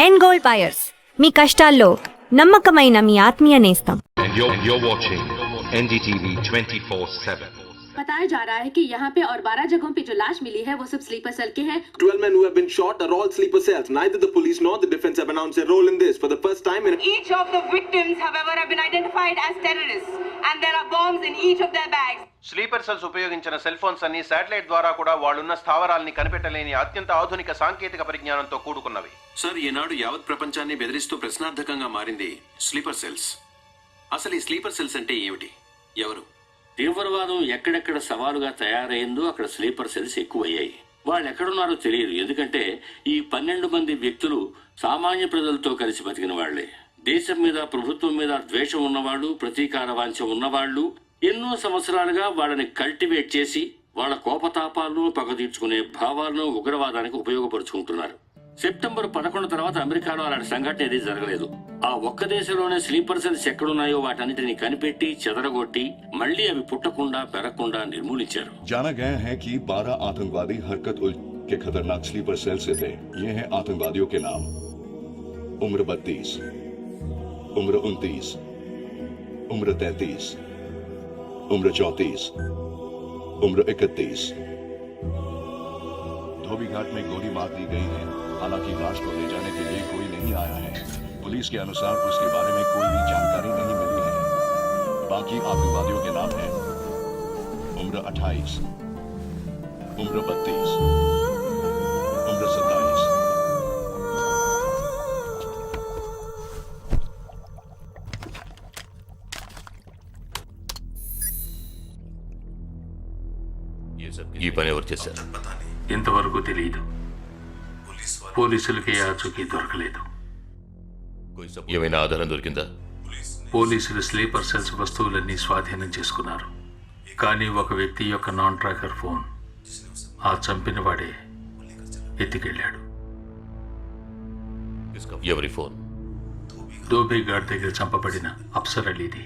End gold buyers, మీ కష్టాల్లో నమ్మకమైన మీ ఆత్మీయ నేస్తం. You're watching NDTV 24/7. बताया जा रहा है कि यहाँ पे और 12 जगहों पे जो लाश मिली है वो सब स्लीपर सेल के हैं. 12 men who have been shot are all sleeper cells. Neither the police nor the defense have announced their role in this. For the first time in Each of the victims, however, have been identified as terrorists, and there are bombs in each of their bags. Sleeper cells ఉపయోగించిన cell phones అన్ని satellite ద్వారా కూడా వాళ్ళున్న స్థావరాల్ని కనిపెట్టలేని అత్యంత ఆధునిక సాంకేతిక పరిజ్ఞానంతో కూడుకున్నవి. Sir, ఈనాడు యావత్ ప్రపంచాన్ని బెదిరిస్తూ ప్రశ్నార్థకంగా మారింది స్లీపర్ సెల్స్. అసలు ఈ స్లీపర్ సెల్స్ అంటే ఏమిటి? ఎవరు? తీవ్రవాదం ఎక్కడెక్కడ సవాలుగా తయారైందో అక్కడ స్లీపర్ సెల్స్ ఎక్కువయ్యాయి. వాళ్ళు ఎక్కడున్నారో తెలియదు. ఎందుకంటే ఈ 12 మంది వ్యక్తులు సామాన్య ప్రజలతో కలిసి బతికిన వాళ్లే. దేశం మీద, ప్రభుత్వం మీద ద్వేషం ఉన్నవాళ్ళు, ప్రతీకార వాంఛ ఉన్నవాళ్లు ఎన్నో సంవత్సరాలుగా వాళ్ళని కల్టివేట్ చేసి వాళ్ళ కోపతాపాలను, పగ తీర్చుకునే భావాలను ఉగ్రవాదానికి ఉపయోగపరుచుకుంటున్నారు. సెప్టెంబర్ 11 తర్వాత అమెరికాలో అలాంటి సంఘటన ఏది జరగలేదు. ఆ ఒక్క దేశంలోనే స్లీపర్ సెల్స్ ఎక్కడున్నాయో వాటన్నిటిని కనిపెట్టి చెదరగొట్టి మళ్లీ అవి పుట్టకుండా పెరగకుండా నిర్మూలించారు. जाना गया है कि 12 आतंकवादी हरकत उल के खतरनाक स्लीपर सेल से थे. ये हैं आतंकवादियों के नाम: उम्र 32, उम्र 29, उम्र 33, उम्र 34, उम्र 31. धोबी घाट में गोली मार दी गई है. हालांकि लाश को ले जाने के लिए कोई नहीं आया है. पुलिस के अनुसार उसके बारे में कोई भी जानकारी नहीं मिली है. बाकी आतंकवादियों के नाम हैं: उम्र 28, उम्र 32, उम्र 27. ఈ పని ఎవరు చేశారు? ఇంతవరకు తెలియదు. పోలీసులకి ఆచూకీ దొరకలేదు. ఏమైనా ఆధారం దొరికిందా? పోలీసులు స్లీపర్ సెల్స్ వస్తువులన్నీ స్వాధీనం చేసుకున్నారు. కానీ ఒక వ్యక్తి యొక్క నాన్ ట్రాకర్ ఫోన్ ఆ చంపిన వాడే ఎత్తికెళ్ళాడు. ఎవరి ఫోన్? ధోబీ ఘాట్ దగ్గర చంపబడిన Afsar అలీది.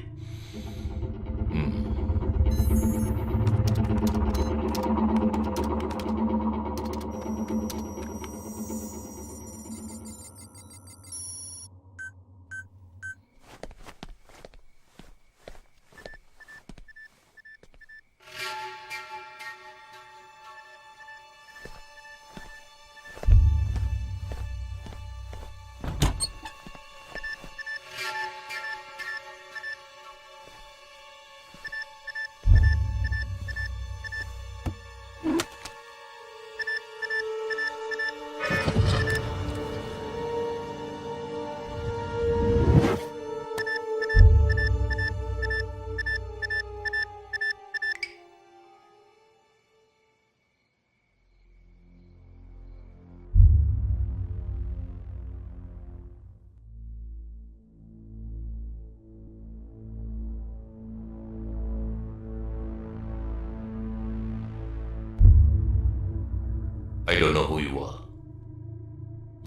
I don't know who you are,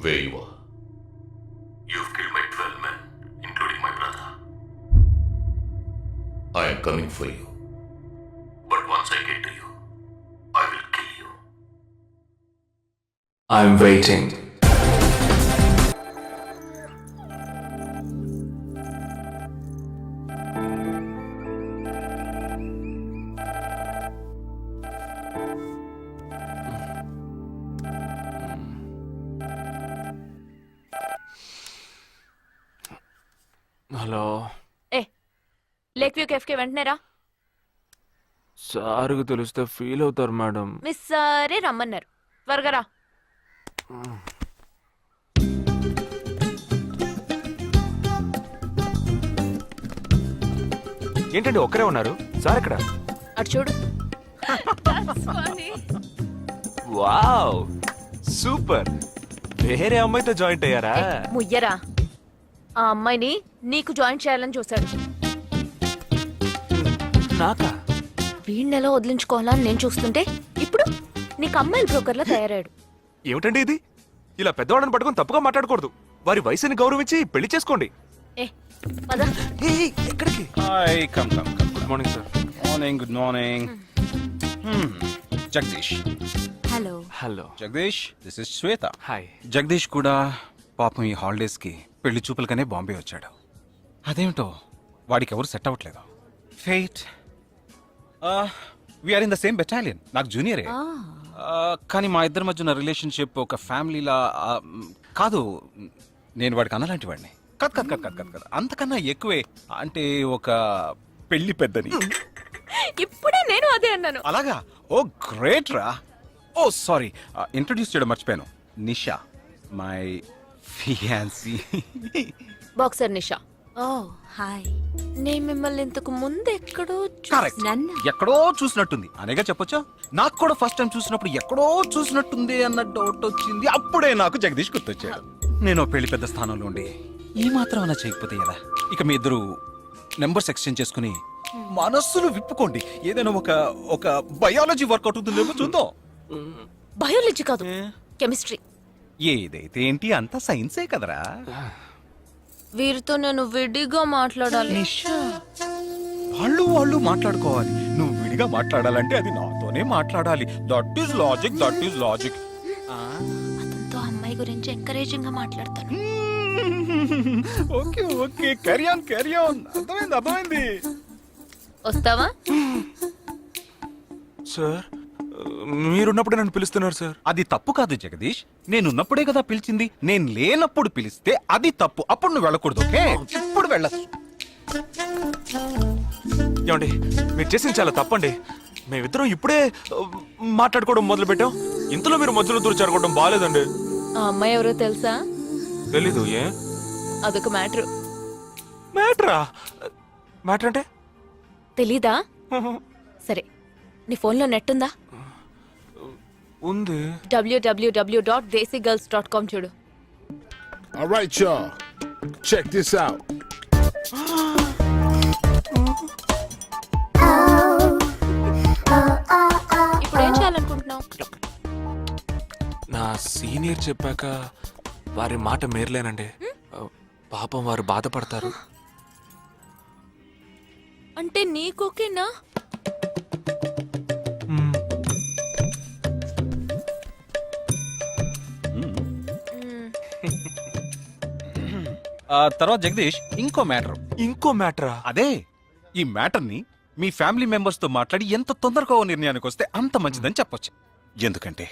where you are. You've killed my 12 men, including my brother. I am coming for you. But once I get to you, I will kill you. I'm waiting. Hello. Lake view cafe కి వెంటనే రా. సార్కి తెలిస్తే feel అవుతారు madam. Miss సరే రమ్మన్నారు, త్వరగా రా. ఏంటండి ఒక్కరే ఉన్నారు? సార్ ఎక్కడ? అటు చూడు. Wow, super. వేరే అమ్మాయితో జాయింట్ అయ్యారా? ముయ్యరా, ఆ అమ్మాయిని నీకు జాయిన్ చేయాలని చూశాడు. నాకా? వీణ్ణెలా వదిలించుకోవాలని నేను చూస్తుంటే ఇప్పుడు నీకు అమ్మాయిల బ్రోకర్లా తయారాడు. ఏమిటండి ఇది? ఇలా పెద్దవాళ్ళని పట్టుకొని తప్పుగా మాట్లాడకూడదు. వారి వయసుని గౌరవించి పెళ్లి చేసుకోండి. ఎక్కడికి? Good morning sir. Morning. Good morning. Jagadish. Hello. Hello Jagadish, this is Shweta. Hi. Jagadish కూడా పాపం ఈ హాలిడేస్కి పెళ్లి చూపులకనే బాంబే వచ్చాడు. అదేమిటో వాడికి ఎవరు సెట్ అవ్వట్లేదు. ఫెయిట్. We are in the same battalion. నాకు జూనియరే. కానీ మా ఇద్దరి మధ్య ఉన్న రిలేషన్షిప్ ఒక ఫ్యామిలీలా కాదు. నేను వాడికి అన్నలాంటి వాడిని కాదు. అంతకన్నా ఎక్కువే. అంటే ఒక పెళ్లి పెద్దని. ఇప్పుడే నేను అదే అన్నాను. అలాగా? ఓ గ్రేట్ రా. ఓ సారీ, ఇంట్రొడ్యూస్ చేయడం మర్చిపోయాను. Nisha, my fiancee. Boxer Nisha. Oh hi. నేను మిమ్మల్ని ఇంతకు ముందు ఎక్కడో కరెక్ట్. నన్ను ఎక్కడో చూసినట్టుంది అనేగా చెప్పొచ్చా. నాకు కూడా ఫస్ట్ టైం చూసినప్పుడు ఎక్కడో చూసినట్టుంది అన్న డౌట్ వచ్చింది. అప్పుడే నాకు జగదీష్ గుర్తొచ్చాడు. నేను పెళ్లి పెద్ద స్థానంలో ఉండి ఈ మాత్రం అలా చేయకపోతే ఎలా? ఇక మీ ఇద్దరు నెంబర్స్ ఎక్స్చేంజ్ చేసుకుని మనస్సులు విప్పుకోండి. ఏదైనా ఒక బయాలజీ వర్కౌట్ అవుతుందేమో చూద్దాం. బయాలజీ కాదు, కెమిస్ట్రీ. ఏదైతే ఏంటి, అంతా సైన్సే కదరా. వీరితో నేను విడిగా మాట్లాడాలి. నిషా, వాళ్ళు మాట్లాడుకోవాలి. నువ్వు విడిగా మాట్లాడాలంటే అది నాతోనే మాట్లాడాలి. That is logic. అతనితో అమ్మాయి గురించి ఎంకరేజింగ్ గా మాట్లాడతాను. Okay carry on. అర్థమైంది. వస్తావా? సార్, మీరున్నప్పుడే నన్ను పిలుస్తున్నారు సార్. అది తప్పు కాదు జగదీష్. నేనున్నప్పుడే కదా పిలిచింది. నేను లేనప్పుడు పిలిస్తే అది తప్పు. అప్పుడు నువ్వు వెళ్ళకూడదు. ఓకే, ఇప్పుడు వెళ్ళచ్చు. ఏమండి, మీరు చేసింది చాలా తప్పండి. మేమిద్దరం ఇప్పుడే మాట్లాడుకోవడం మొదలు పెట్టాం. ఇంతలో మీరు మధ్యలో దూరం బాగాలేదండి. ఆ అమ్మాయి ఎవరో తెలుసా? తెలీదు. ఏ అదొక మ్యాటర్. మ్యాటర్ అంటే? తెలీదా? సరే, నీ ఫోన్లో నెట్ ఉందా? ఉంది. www.desigirls.com చూడు. All right, y'all. Check this out. ఇప్పుడు ఏం చేయాలనుకుంటున్నావు? నా సీనియర్ చెప్పాక వారి మాట మేరలేనండి. పాపం వారు బాధపడతారు. అంటే నీకోకేనా? తర్వాత జగదీష్, ఇంకో మ్యాటరా? అదే, ఈ మ్యాటర్ ని మీ ఫ్యామిలీ మెంబర్స్ తో మాట్లాడి ఎంత తొందరగా ఓ నిర్ణయానికి వస్తే అంత మంచిదని చెప్పొచ్చు. ఎందుకంటే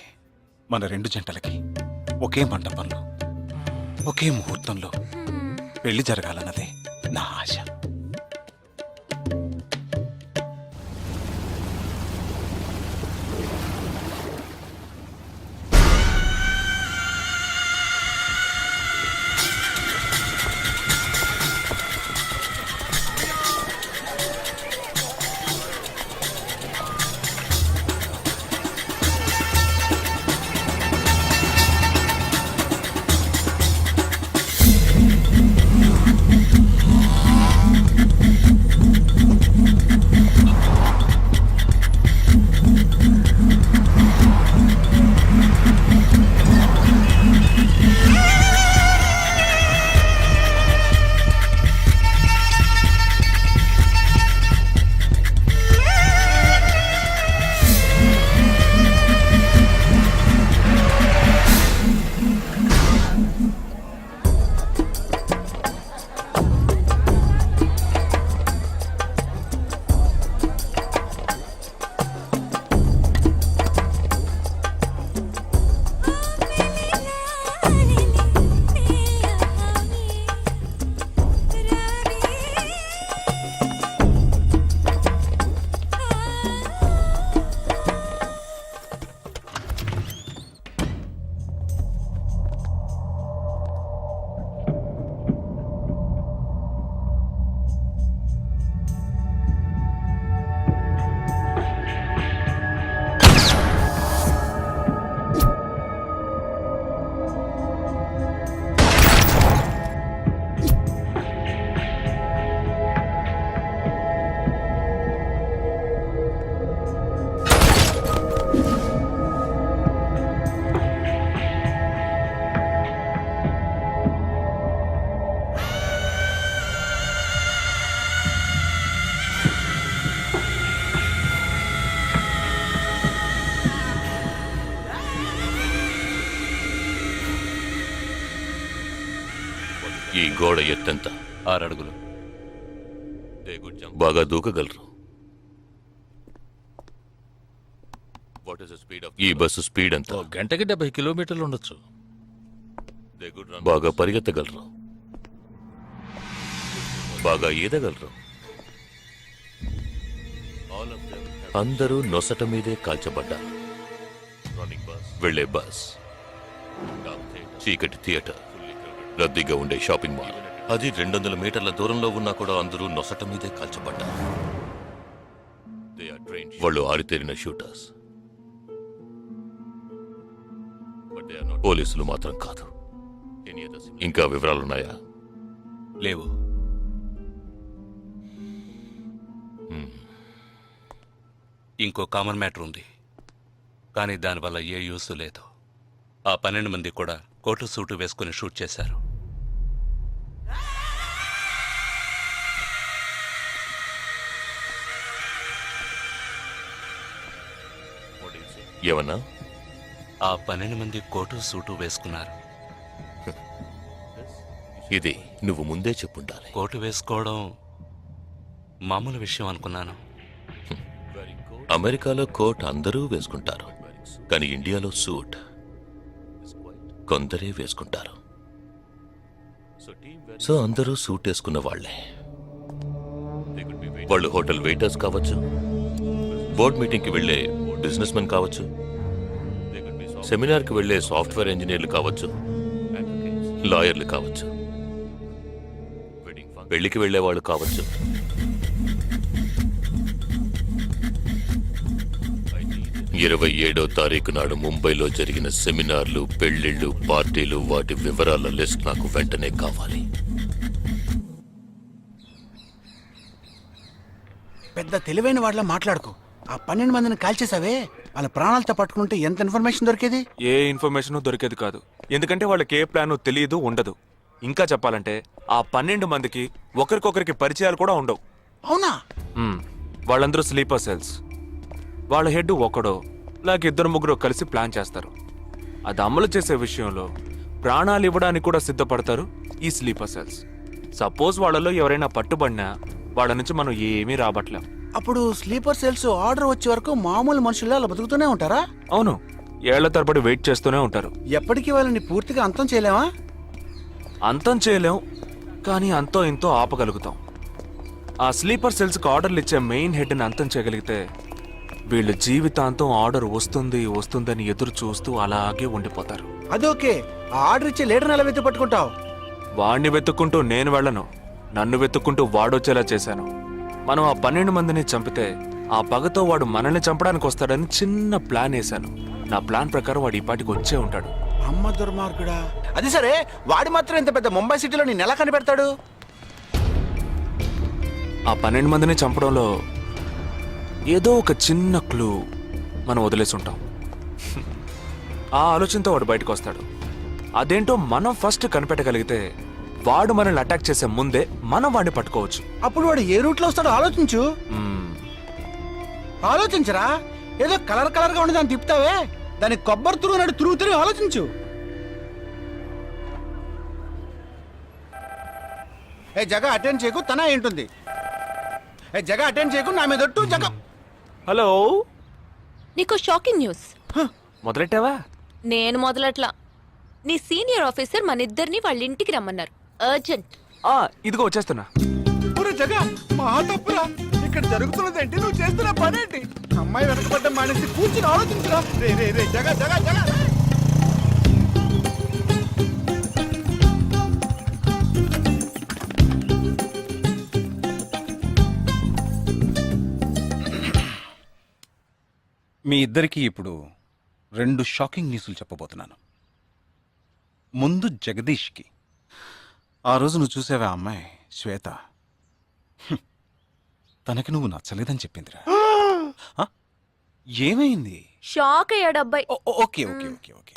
మన రెండు జంటలకి ఒకే మండపంలో ఒకే ముహూర్తంలో పెళ్లి జరగాలన్నదే నా ఆశ. ఈ గోడ ఎత్తెంత? 6 అడుగులు. బాగా దూకగలరు. ఈ బస్సు స్పీడ్ ఎంత? గంటకి 70 కిలోమీటర్లు ఉండొచ్చు. బాగా పరిగెత్తగలరు. బాగా ఈదగలరు. అందరూ నొసట మీదే కాల్చబడ్డారు. వెళ్లే బస్, చీకటి థియేటర్, రద్దీగా ఉండే షాపింగ్ మాల్, అది 200 మీటర్ల దూరంలో ఉన్నా కూడా అందరూ నొసట మీదే కాల్చబడ్డారు. వాళ్ళు ఆరితేరిన షూటర్స్. పోలీసులు మాత్రం కాదు. ఇంకా వివరాలున్నాయా? లేవు. ఇంకో కామన్ మ్యాటర్ ఉంది, కానీ దానివల్ల ఏ యూస్ లేదు. ఆ 12 మంది కూడా కోటు సూటు వేసుకుని షూట్ చేశారు. ఏమన్నా? ఆ 12 మంది కోటు సూటు వేసుకున్నారు. ఇది నువ్వు ముందే చెప్పుండాలి. కోటు వేసుకోవడం మామూలు విషయం అనుకున్నాను. అమెరికాలో కోట్ అందరూ వేసుకుంటారు, కానీ ఇండియాలో సూట్ కొందరే వేసుకుంటారు. సో అందరూ సూట్ వేసుకున్న వాళ్లే. వాళ్ళు హోటల్ వెయిటర్స్ కావచ్చు, బోర్డ్ మీటింగ్కి వెళ్లే బిజినెస్ మెన్ కావచ్చు, సెమినార్కి వెళ్లే సాఫ్ట్వేర్ ఇంజనీర్లు కావచ్చు, లాయర్లు కావచ్చు, పెళ్లికి వెళ్లేవాళ్ళు కావచ్చు. 27వ తారీఖు నాడు ముంబైలో జరిగిన సెమినార్లు, పెళ్లిళ్లు, పార్టీలు, వాటి వివరాల లిస్ట్ నాకు వెంటనే కావాలి. పెద్ద తెలివైన వాళ్ళ మాట్లాడుకో. ఆ 12 మందిని కాల్చేసావే, వాళ్ళ ప్రాణాలతో పట్టుకుంటే ఎంత ఇన్ఫర్మేషన్ దొరికేది? ఏ ఇన్ఫర్మేషన్ దొరికేది కాదు, ఎందుకంటే వాళ్ళకి ఏ ప్లాను తెలియదు, ఉండదు. ఇంకా చెప్పాలంటే ఆ 12 మందికి ఒకరికొకరికి పరిచయాలు కూడా ఉండవు. అవునా? వాళ్ళందరూ స్లీపర్ సెల్స్. వాళ్ళ హెడ్ ఒకడో లేక 2-3 కలిసి ప్లాన్ చేస్తారు. అది అమలు చేసే విషయంలో ప్రాణాలు ఇవ్వడానికి కూడా సిద్ధపడతారు ఈ స్లీపర్ సెల్స్. సపోజ్ వాళ్ళలో ఎవరైనా పట్టుబడినా వాళ్ళ నుంచి మనం ఏమీ రాబట్టలేం. అప్పుడు స్లీపర్ సెల్స్ ఆర్డర్ వచ్చే వరకు మామూలు మనుషుల్లో అలా బతుకుతూనే ఉంటారా? అవును, ఏళ్ల తరబడి వెయిట్ చేస్తూనే ఉంటారు. ఎప్పటికీ వాళ్ళని పూర్తిగా అంతం చేయలేమా? అంతం చేయలేం, కానీ అంతో ఇంతో ఆపగలుగుతాం. ఆ స్లీపర్ సెల్స్కి ఆర్డర్లు ఇచ్చే మెయిన్ హెడ్ని అంతం చేయగలిగితే వీళ్ళు జీవితాంతం ఆర్డర్ వస్తుందని ఎదురు చూస్తూ అలాగే ఉండిపోతారు. అదోకే, ఆ ఆర్డర్ ఇచ్చే లీడర్ని ఎలా వెతు పట్టుకుంటావు? వాడిని వెతుక్కుంటూ నేను వెళ్ళను, నన్ను వెతుక్కుంటూ వాడొచ్చేలా చేశాను. మనం ఆ 12 మందిని చంపితే ఆ పగతో వాడు మనల్ని చంపడానికి వస్తాడని చిన్న ప్లాన్ వేశాను. నా ప్లాన్ ప్రకారం వాడు ఈ పాటికి వచ్చే ఉంటాడు. అమ్మ దుర్మార్గుడా. అది సరే, వాడి మాత్రం ఇంత పెద్ద ముంబై సిటీలో నేను ఎలా కనిపెడతాడు? ఆ 12 మందిని చంపడంలో ఏదో ఒక చిన్న క్లూ మనం వదిలేసి ఉంటాం. ఆ ఆలోచనతో వాడు బయటకు వస్తాడు. అదేంటో మనం ఫస్ట్ కనిపెట్టగలిగితే వాడు మనల్ని అటాక్ చేసే ముందే మనం వాడిని పట్టుకోవచ్చు. అప్పుడు వాడు ఏ రూట్లో వస్తాడో ఆలోచించు. ఆలోచించరా, ఏదో కలర్ గా ఉండి దాన్ని తిప్పుతావే, దాన్ని కొబ్బరి తురుగు తిరుగుతూనే ఆలోచించు. ఏ జగ అటెండ్ చేయకు, తన ఏంటుంది? ఏ జగ అటెండ్ చేయకు, నా మీద ఒట్టు. జగ హలో, నీకు షాకింగ్ న్యూస్. మొదలెట్టావా? నేను మొదలట్లా. నీ సీనియర్ ఆఫీసర్ మన ఇద్దరిని వాళ్ళ ఇంటికి రమ్మన్నారు, అర్జెంట్. ఇదిగో వచ్చేస్తున్నా. జగ మా తప్పురా, ఇక్కడ జరుగుతున్నదేంటి, నువ్వు చేస్తున్న పనేంటి? అమ్మాయి వెనకబడ్డ మానేసి కూర్చుని ఆలోచించరా. రే రే రే జగ జగ జగ. మీ ఇద్దరికి ఇప్పుడు 2 షాకింగ్ న్యూస్లు చెప్పబోతున్నాను. ముందు జగదీష్కి. ఆ రోజు నువ్వు చూసావా అమ్మాయి శ్వేత, తనకి నువ్వు నచ్చలేదని చెప్పిందిరా. ఏమైంది? షాక్ అయ్యాడు అబ్బాయి. Okay okay okay okay.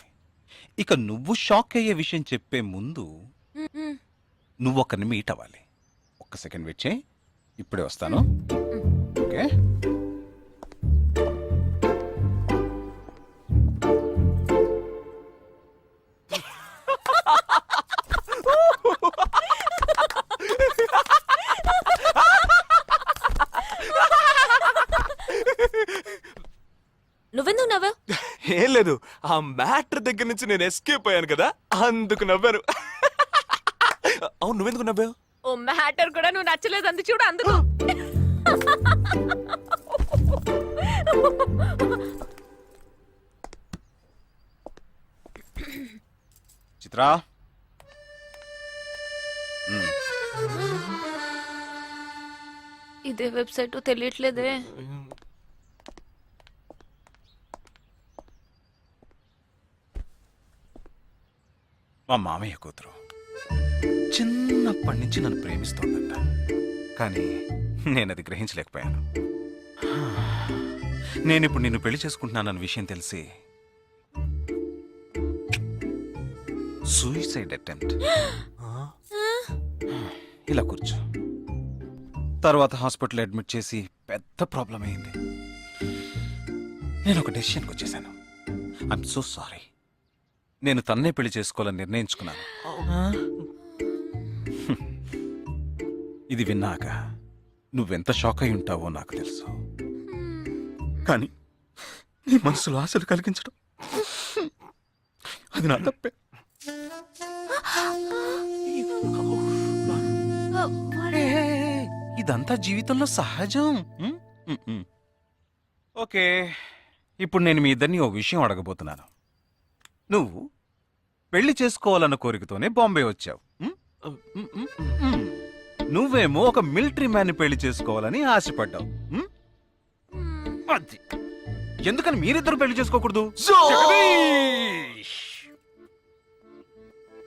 ఇక నువ్వు షాక్ అయ్యే విషయం చెప్పే ముందు నువ్వు ఒకరిని మీట్ అవ్వాలి. ఒక్క సెకండ్ వెయిట్ చేయి, ఇప్పుడే వస్తాను. ఓకే. ఏం లేదు, ఆ మ్యాటర్ దగ్గర నుంచి నేను ఎస్కేప్ అయ్యాను కదా, అందుకు నవ్వాను. అవును, నువ్వెందుకు నవ్వావు? ఓ మ్యాటర్ కూడా నువ్వు నచ్చలేదు అంది చూడు అందుకు. చిత్రా, ఇదే వెబ్సైట్ తెలియట్లేదే. మా మామయ్య కూతురు చిన్నప్పటి నుంచి నన్ను ప్రేమిస్తోందంట, కానీ నేను అది గ్రహించలేకపోయాను. నేనిప్పుడు నిన్ను పెళ్లి చేసుకుంటున్నానన్న విషయం తెలిసి సూసైడ్ అటెంప్ట్. ఇలా కూర్చో. తర్వాత హాస్పిటల్ అడ్మిట్ చేసి పెద్ద ప్రాబ్లం అయింది. నేను ఒక డెసిషన్కి వచ్చేసాను. I'm so sorry. నేను తన్నే పెళ్లి చేసుకోవాలని నిర్ణయించుకున్నాను. ఇది విన్నాక నువ్వెంత షాక్ అయి ఉంటావో నాకు తెలుసు, కానీ నీ మనసులో ఆశలు కలిగించడం అది నా తప్పే. ఇదంతా జీవితంలో సహజం. ఓకే, ఇప్పుడు నేను మీ ఇద్దరిని ఓ విషయం అడగబోతున్నాను. నువ్వు పెళ్లి చేసుకోవాలన్న కోరికతోనే బాంబే వచ్చావు. నువ్వేమో ఒక మిలిటరీ మ్యాన్ని పెళ్లి చేసుకోవాలని ఆశపడ్డావు. అది ఎందుకని మీరిద్దరు పెళ్లి చేసుకోకూడదు?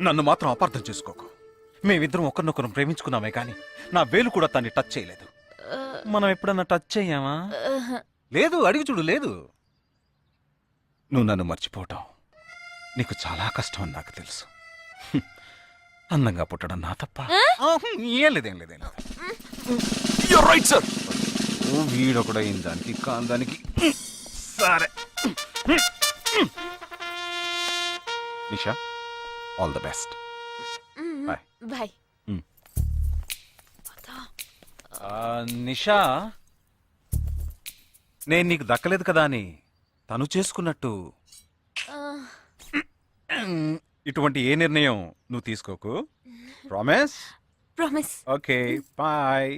నన్ను మాత్రం అపార్థం చేసుకోకు. మేమిద్దరం ఒకరినొకరం ప్రేమించుకున్నామే కానీ నా వేలు కూడా తన్ని టచ్ చేయలేదు. మనం ఎప్పుడన్నా టచ్ అయ్యామా? లేదు, అడిగి చూడు. లేదు. నువ్వు నన్ను మర్చిపోవటం నీకు చాలా కష్టం అని నాకు తెలుసు. అందంగా పుట్టడం నా తప్ప. ఏం లేదేం లేదేం లేదు. Right sir. వీడొకడ దానికి కాందానికి. సరే Nisha, all the best. Bye bye. Nisha, నేను నీకు దక్కలేదు కదా అని తను చేసుకున్నట్టు ఇటువంటి ఏ నిర్ణయం నువ్వు తీసుకోకు. ప్రామిస్? ప్రామిస్. Okay, bye.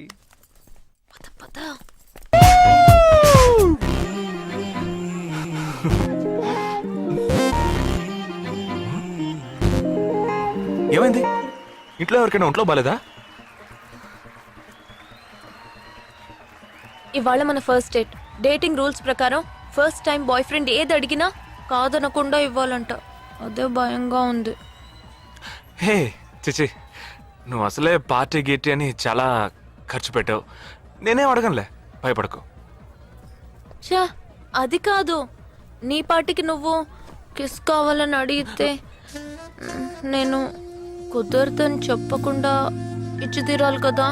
ఏమైంది? ఇంట్లో ఎవరికైనా ఒంట్లో బాలేదా? ఇవాళ మన ఫస్ట్ డేట్. డేటింగ్ రూల్స్ ప్రకారం ఫస్ట్ టైం బాయ్ ఫ్రెండ్ ఏది అడిగినా కాదనకుండా ఇవ్వాలంట. అదే భయంగా ఉంది. హే చిచి, నువ్వు అసలే పార్టీ గీటీ అని చాలా ఖర్చు పెట్టావు. నేనేం అడగనులే, భయపడకు. చా, అది కాదు. నీ పార్టీకి నువ్వు కిస్ కావాలని అడిగితే నేను కుదరదని చెప్పకుండా ఇచ్చి తీరాలి కదా.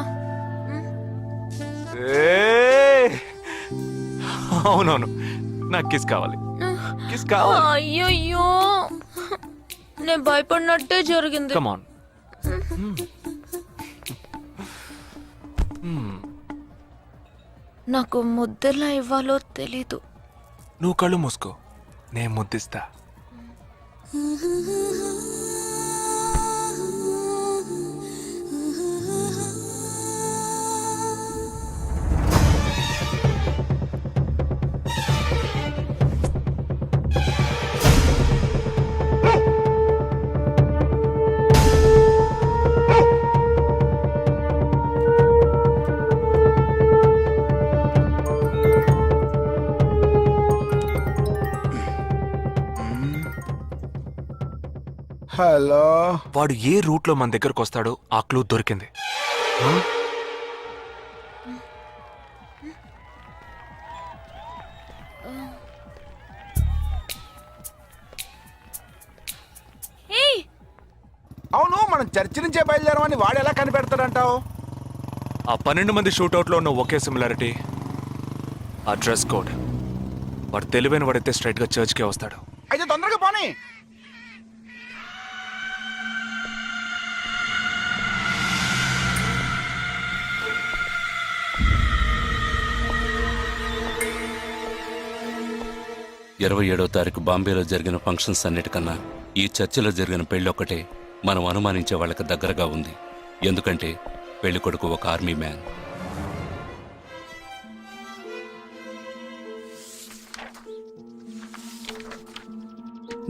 అవునవును, నాకు కిస్ కావాలి. కిస్ కావాలి. అయ్యయ్యో, నేను భయపడినట్టే జరిగింది. Come on. నాకు ముద్దెలా ఇవ్వాలో తెలీదు. నువ్వు కళ్ళు మూసుకో, నేను ముద్దిస్తా. హలో. వాడు ఏ రూట్ లో మన దగ్గరకు వస్తాడో ఆ క్లూ దొరికింది. అవును, మనం చర్చి నుంచే బయలుదేరమని వాడు ఎలా కనిపెడతాడంటావు? ఆ 12 మంది షూట్అవుట్ లో ఉన్న ఒకే సిమిలారిటీ ఆ డ్రెస్ కోడ్. వాడు తెలివైన వాడైతే స్ట్రైట్ గా చర్చ్ కే వస్తాడు. అయితే తొందరగా పోనీ. 27వ తారీఖు బాంబేలో జరిగిన ఫంక్షన్స్ అన్నిటికన్నా ఈ చర్చిలో జరిగిన పెళ్ళొక్కటే మనం అనుమానించే వాళ్ళకి దగ్గరగా ఉంది. ఎందుకంటే పెళ్లి కొడుకు ఒక army man.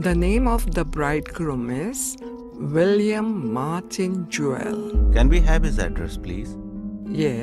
The name of the bridegroom is William Martin Jewell. Can we have his address, please? Yes.